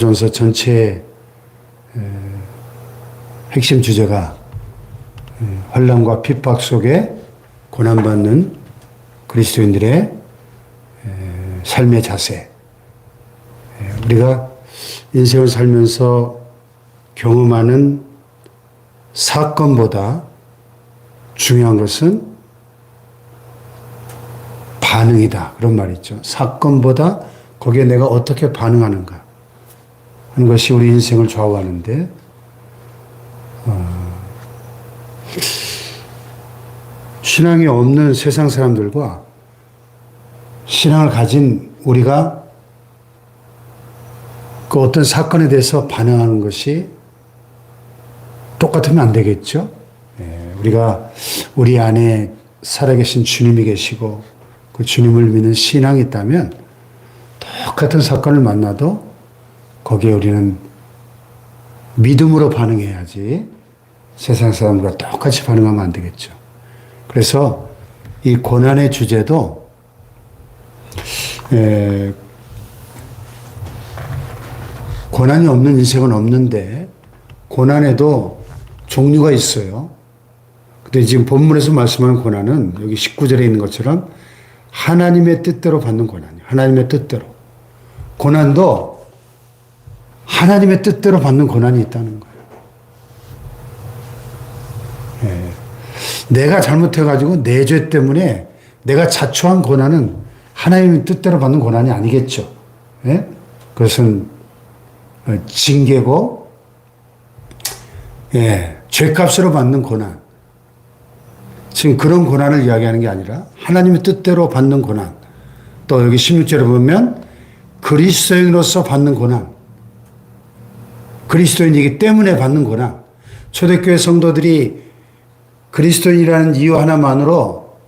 전서 전체의 핵심 주제가 환난과 핍박 속에 고난받는 그리스도인들의 삶의 자세. 우리가 인생을 살면서 경험하는 사건보다 중요한 것은 반응이다. 그런 말이 있죠. 사건보다 거기에 내가 어떻게 반응하는가 하는 것이 우리 인생을 좌우하는데, 신앙이 없는 세상 사람들과 신앙을 가진 우리가 그 어떤 사건에 대해서 반응하는 것이 똑같으면 안 되겠죠? 우리가 우리 안에 살아계신 주님이 계시고 그 주님을 믿는 신앙이 있다면 똑같은 사건을 만나도 거기에 우리는 믿음으로 반응해야지 세상 사람들과 똑같이 반응하면 안 되겠죠. 그래서 이 고난의 주제도 고난이 없는 인생은 없는데 고난에도 종류가 있어요. 근데 지금 본문에서 말씀하는 고난은 여기 19절에 있는 것처럼 하나님의 뜻대로 받는 고난이에요. 하나님의 뜻대로. 고난도 하나님의 뜻대로 받는 고난이 있다는 거예요. 내가 잘못해가지고 내 죄 때문에 내가 자초한 고난은 하나님의 뜻대로 받는 고난이 아니겠죠. 그것은 징계고, 죄값으로 받는 고난. 지금 그런 고난을 이야기하는 게 아니라 하나님의 뜻대로 받는 고난. 또 여기 16절에 보면 그리스도인으로서 받는 고난. 그리스도인이기 때문에 받는 고난. 초대교회 성도들이 그리스도인이라는 이유 하나만으로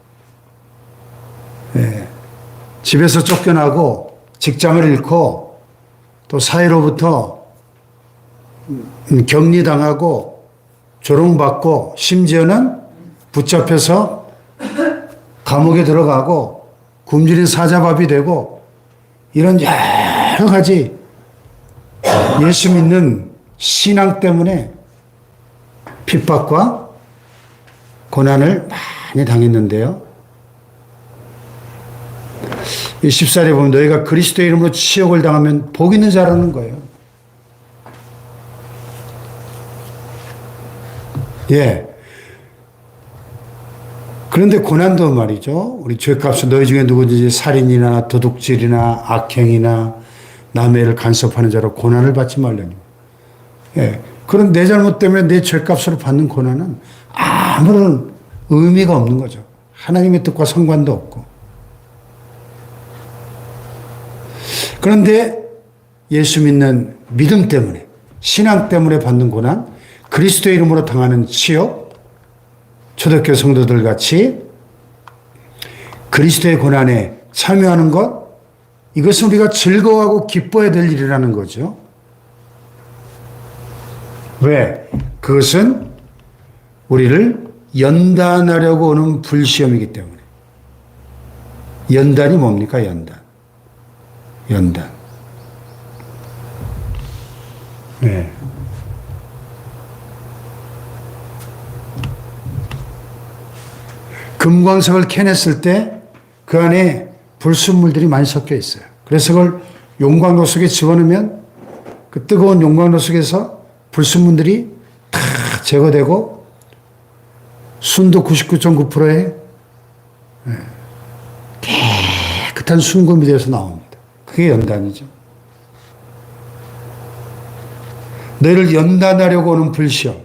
집에서 쫓겨나고 직장을 잃고 또 사회로부터 격리당하고 조롱받고 심지어는 붙잡혀서 감옥에 들어가고 굶주린 사자밥이 되고 이런 여러 가지 예수 믿는 신앙 때문에 핍박과 고난을 많이 당했는데요. 이 14절에 보면 너희가 그리스도의 이름으로 치욕을 당하면 복 있는 자라는 거예요. 그런데 고난도 말이죠. 우리 죄값을 너희 중에 누구든지 살인이나 도둑질이나 악행이나 남의 일을 간섭하는 자로 고난을 받지 말려니. 그런 내 잘못 때문에 내 죄값으로 받는 고난은 아무런 의미가 없는 거죠. 하나님의 뜻과 상관도 없고. 그런데 예수 믿는 믿음 때문에, 신앙 때문에 받는 고난, 그리스도의 이름으로 당하는 치욕, 초대교회 성도들 같이 그리스도의 고난에 참여하는 것, 이것은 우리가 즐거워하고 기뻐해야 될 일이라는 거죠. 왜? 그것은 우리를 연단하려고 오는 불시험이기 때문에. 연단이 뭡니까? 연단. 금광석을 캐냈을 때 그 안에 불순물들이 많이 섞여 있어요. 그래서 그걸 용광로 속에 집어넣으면 그 뜨거운 용광로 속에서 불순물들이 다 제거되고 순도 99.9%의 깨끗한 순금이 되어서 나옵니다. 그게 연단이죠. 너희를 연단하려고 오는 불시험.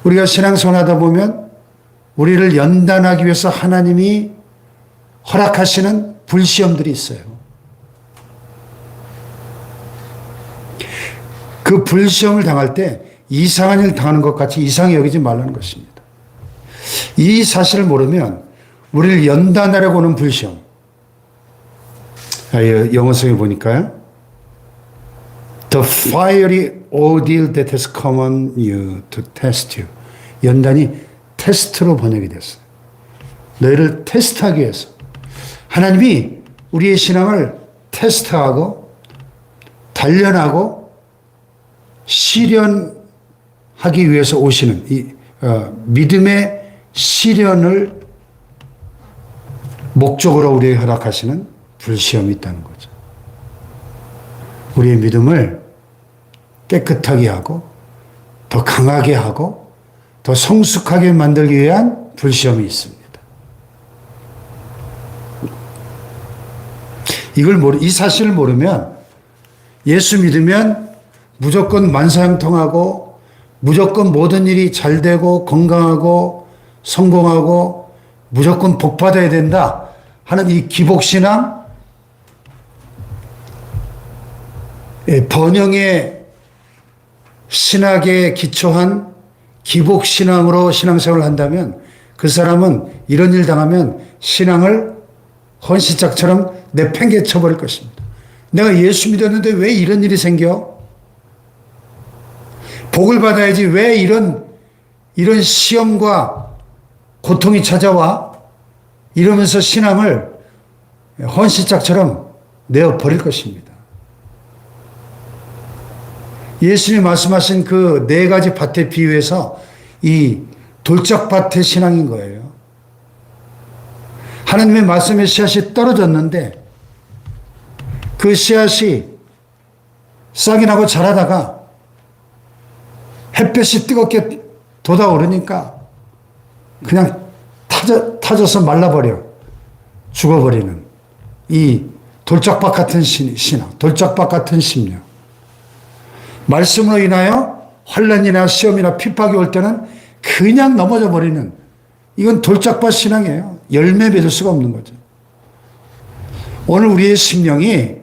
우리가 신앙생활 하다 보면 우리를 연단하기 위해서 하나님이 허락하시는 불시험들이 있어요. 그 불시험을 당할 때 이상한 일을 당하는 것 같이 이상히 여기지 말라는 것입니다. 이 사실을 모르면 우리를 연단하려고 오는 불시험. 영어성에 보니까요. The fiery ordeal that has come on you to test you. 연단이 테스트로 번역이 됐어요. 너희를 테스트하기 위해서. 하나님이 우리의 신앙을 테스트하고 단련하고 실현하기 위해서 오시는 믿음의 실현을 목적으로 우리에게 허락하시는 불시험이 있다는 거죠. 우리의 믿음을 깨끗하게 하고 더 강하게 하고 더 성숙하게 만들기 위한 불시험이 있습니다. 이 사실을 모르면 예수 믿으면 무조건 만사형통하고 무조건 모든 일이 잘 되고 건강하고 성공하고 무조건 복받아야 된다 하는 이 기복신앙, 번영의 신학에 기초한 기복신앙으로 신앙생활을 한다면 그 사람은 이런 일 당하면 신앙을 헌시짝처럼 내팽개쳐버릴 것입니다. 내가 예수 믿었는데 왜 이런 일이 생겨? 복을 받아야지 왜 이런 시험과 고통이 찾아와? 이러면서 신앙을 헌시짝처럼 내어버릴 것입니다. 예수님이 말씀하신 그 4가지 밭에 비유해서 이 돌짝밭의 신앙인 거예요. 하나님의 말씀의 씨앗이 떨어졌는데 그 씨앗이 싹이 나고 자라다가 햇볕이 뜨겁게 돋아오르니까 그냥 타져서 말라버려 죽어버리는 이 돌짝밭 같은 신앙, 돌짝밭 같은 심령. 말씀으로 인하여 환난이나 시험이나 핍박이 올 때는 그냥 넘어져 버리는, 이건 돌짝밭 신앙이에요. 열매 맺을 수가 없는 거죠. 오늘 우리의 심령이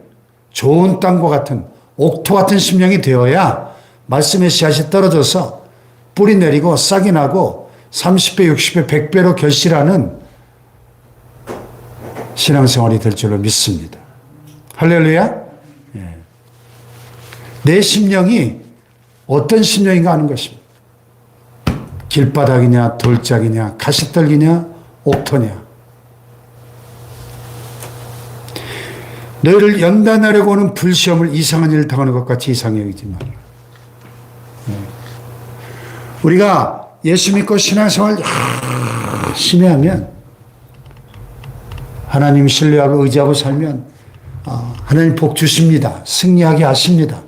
좋은 땅과 같은 옥토 같은 심령이 되어야 말씀의 씨앗이 떨어져서 뿌리 내리고 싹이 나고 30배, 60배, 100배로 결실하는 신앙생활이 될 줄로 믿습니다. 할렐루야. 내 심령이 어떤 심령인가 하는 것입니다. 길바닥이냐 돌짝이냐 가시떨기냐 옥토냐. 너희를 연단하려고 하는 불시험을 이상한 일을 당하는 것 같이 이상히 여기지 말라. 우리가 예수 믿고 신앙생활 열심히 하면, 하나님 신뢰하고 의지하고 살면 하나님 복 주십니다. 승리하게 하십니다.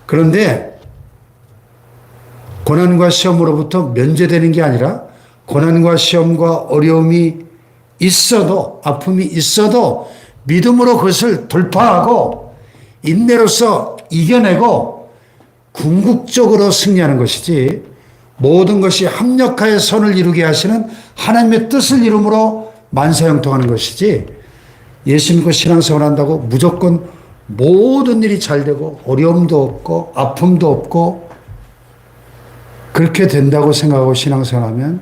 그런데 고난과 시험으로부터 면제되는 게 아니라 고난과 시험과 어려움이 있어도, 아픔이 있어도 믿음으로 그것을 돌파하고 인내로서 이겨내고 궁극적으로 승리하는 것이지, 모든 것이 합력하여 선을 이루게 하시는 하나님의 뜻을 이름으로 만사형통하는 것이지, 예수 믿고 신앙생활 한다고 무조건 모든 일이 잘 되고 어려움도 없고 아픔도 없고 그렇게 된다고 생각하고 신앙생활하면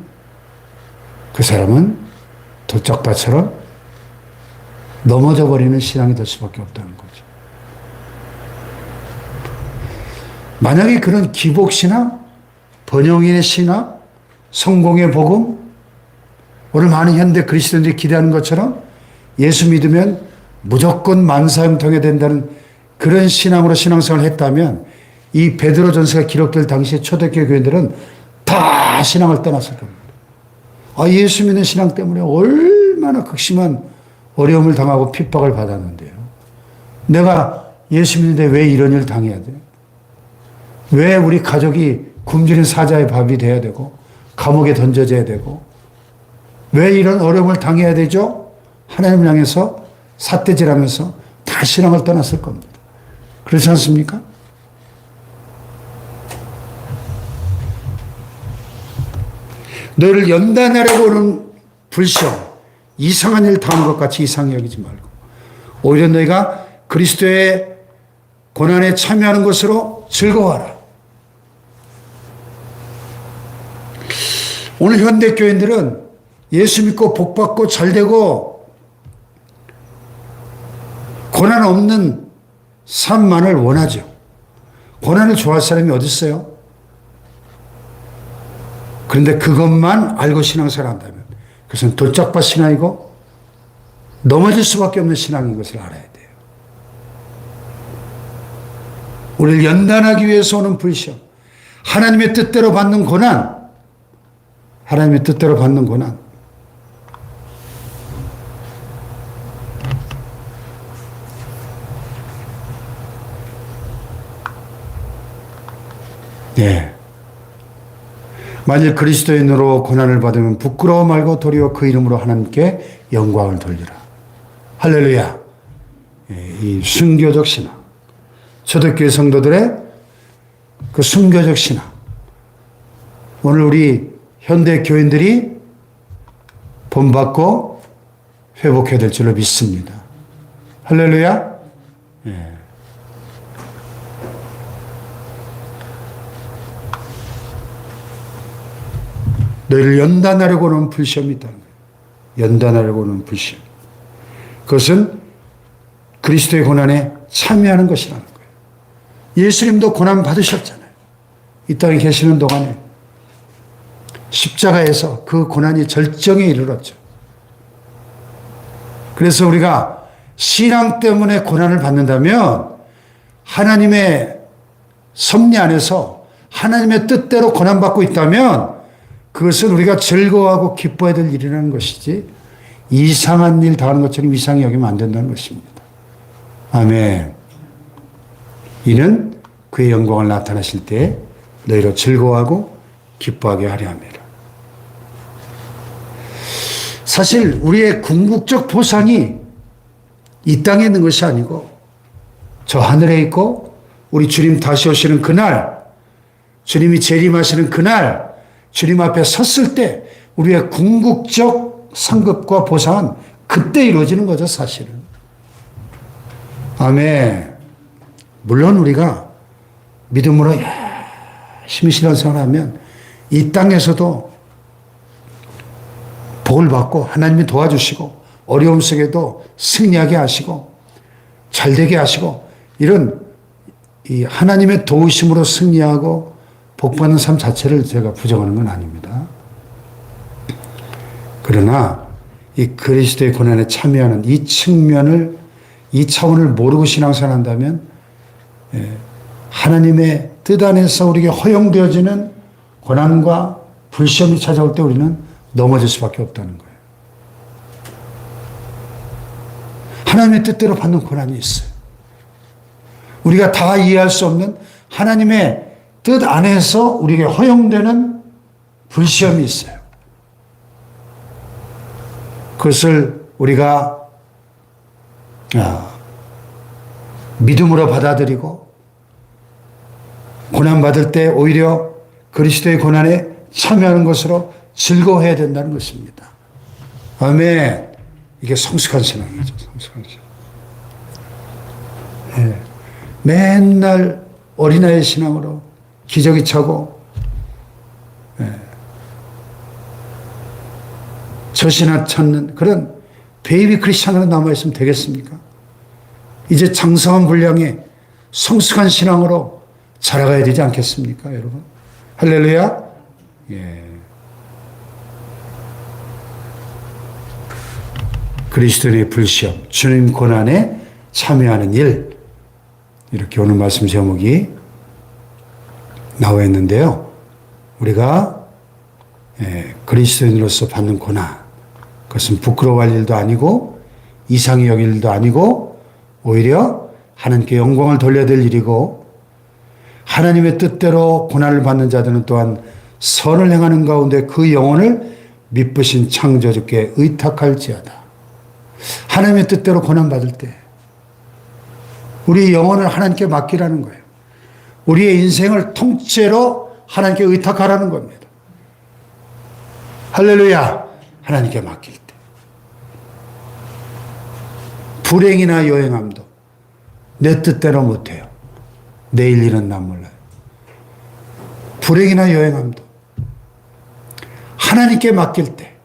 그 사람은 돌짝밭처럼 넘어져 버리는 신앙이 될 수밖에 없다는 거죠. 만약에 그런 기복신앙, 번영의 신앙, 성공의 복음, 오늘 많은 현대 그리스도인들이 기대하는 것처럼 예수 믿으면 무조건 만사형통해야 된다는 그런 신앙으로 신앙생활을 했다면 이 베드로전서가 기록될 당시에 초대교회 교인들은 다 신앙을 떠났을 겁니다. 예수 믿는 신앙 때문에 얼마나 극심한 어려움을 당하고 핍박을 받았는데요. 내가 예수 믿는데 왜 이런 일을 당해야 돼? 왜 우리 가족이 굶주린 사자의 밥이 돼야 되고 감옥에 던져져야 되고 왜 이런 어려움을 당해야 되죠? 하나님을 향해서 삿대질하면서 다 신앙을 떠났을 겁니다. 그렇지 않습니까? 너를 연단하려고 하는 불시험, 이상한 일을 당하는 것 같이 이상히 여기지 말고 오히려 너희가 그리스도의 고난에 참여하는 것으로 즐거워하라. 오늘 현대교인들은 예수 믿고 복받고 잘되고 고난 없는 삶만을 원하죠. 고난을 좋아할 사람이 어디 있어요? 그런데 그것만 알고 신앙생활 한다면 그것은 돌짝밭 신앙이고 넘어질 수밖에 없는 신앙인 것을 알아야 돼요. 우리를 연단하기 위해서 오는 불시험, 하나님의 뜻대로 받는 고난, 하나님의 뜻대로 받는 고난. 네. 만일 그리스도인으로 고난을 받으면 부끄러워 말고 도리어 그 이름으로 하나님께 영광을 돌리라. 할렐루야. 이 순교적 신앙. 초대교회 성도들의 그 순교적 신앙. 오늘 우리 현대 교인들이 본받고 회복해야 될 줄로 믿습니다. 할렐루야. 예. 너희를 연단하려고 하는 불시험이 있다는 거예요. 연단하려고 하는 불시험. 그것은 그리스도의 고난에 참여하는 것이라는 거예요. 예수님도 고난 받으셨잖아요. 이 땅에 계시는 동안에 십자가에서 그 고난이 절정에 이르렀죠. 그래서 우리가 신앙 때문에 고난을 받는다면 하나님의 섭리 안에서 하나님의 뜻대로 고난받고 있다면 그것은 우리가 즐거워하고 기뻐해야 될 일이라는 것이지 이상한 일 당하는 것처럼 이상히 여기면 안 된다는 것입니다. 아멘. 이는 그의 영광을 나타나실 때 너희로 즐거워하고 기뻐하게 하려 함이라. 사실 우리의 궁극적 보상이 이 땅에 있는 것이 아니고 저 하늘에 있고 우리 주님 다시 오시는 그날, 주님이 재림하시는 그날, 주님 앞에 섰을 때 우리의 궁극적 상급과 보상은 그때 이루어지는 거죠, 사실은. 아멘. 물론 우리가 믿음으로 열심히 신앙생활하면 이 땅에서도 복을 받고 하나님이 도와주시고 어려움 속에도 승리하게 하시고 잘되게 하시고 이런 이 하나님의 도우심으로 승리하고 복받는 삶 자체를 제가 부정하는 건 아닙니다. 그러나 이 그리스도의 고난에 참여하는 이 측면을, 이 차원을 모르고 신앙생활한다면 하나님의 뜻 안에서 우리에게 허용되어지는 고난과 불시험이 찾아올 때 우리는 넘어질 수밖에 없다는 거예요. 하나님의 뜻대로 받는 고난이 있어요. 우리가 다 이해할 수 없는 하나님의 뜻 안에서 우리에게 허용되는 불시험이 있어요. 그것을 우리가 믿음으로 받아들이고 고난받을 때 오히려 그리스도의 고난에 참여하는 것으로 즐거워해야 된다는 것입니다. 아멘. 이게 성숙한 신앙이죠. 성숙한 신앙. 네. 맨날 어린아이 신앙으로 기저귀 차고 젖이나 찾는 그런 베이비 크리스찬으로 남아있으면 되겠습니까? 이제 장성한 분량의 성숙한 신앙으로 자라가야 되지 않겠습니까, 여러분? 할렐루야. 예. 그리스도의 불시험, 주님 고난에 참여하는 일, 이렇게 오늘 말씀 제목이 나와 있는데요. 우리가 그리스도인으로서 받는 고난, 그것은 부끄러워할 일도 아니고 이상히 여길 일도 아니고 오히려 하나님께 영광을 돌려야 될 일이고 하나님의 뜻대로 고난을 받는 자들은 또한 선을 행하는 가운데 그 영혼을 미쁘신 창조주께 의탁할지어다. 하나님의 뜻대로 고난받을 때 우리 영혼을 하나님께 맡기라는 거예요. 우리의 인생을 통째로 하나님께 의탁하라는 겁니다. 할렐루야. 하나님께 맡길 때. 불행이나 여행함도 내 뜻대로 못해요. 내일 일은 난 몰라요. 불행이나 여행함도 하나님께 맡길 때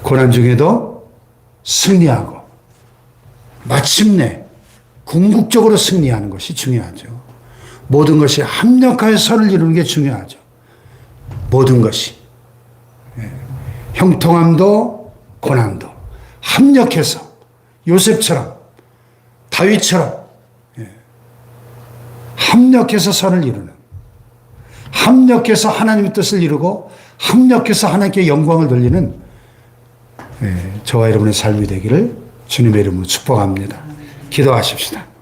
고난 중에도 승리하고 마침내 궁극적으로 승리하는 것이 중요하죠. 모든 것이 합력하여 선을 이루는 게 중요하죠. 모든 것이. 형통함도 고난도 합력해서 요셉처럼, 다윗처럼 합력해서 선을 이루는, 합력해서 하나님의 뜻을 이루고 합력해서 하나님께 영광을 돌리는 저와 여러분의 삶이 되기를 주님의 이름으로 축복합니다. 기도하십시다.